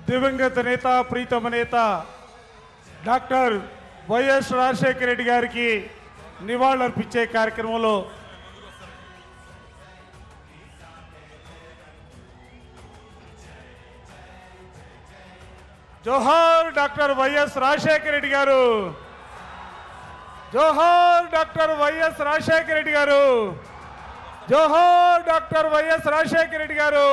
దివంగత నేత ప్రీతమ నేత డాక్టర్ వైఎస్ రాజశేఖర రెడ్డి గారికి నివాళులర్పించే కార్యక్రమంలో జోహార్ డాక్టర్ వైఎస్ రాజశేఖర రెడ్డి గారు, జోహార్ డాక్టర్ వైఎస్ రాజశేఖర రెడ్డి గారు, జోహార్ డాక్టర్ వైఎస్ రాజశేఖర రెడ్డి గారు.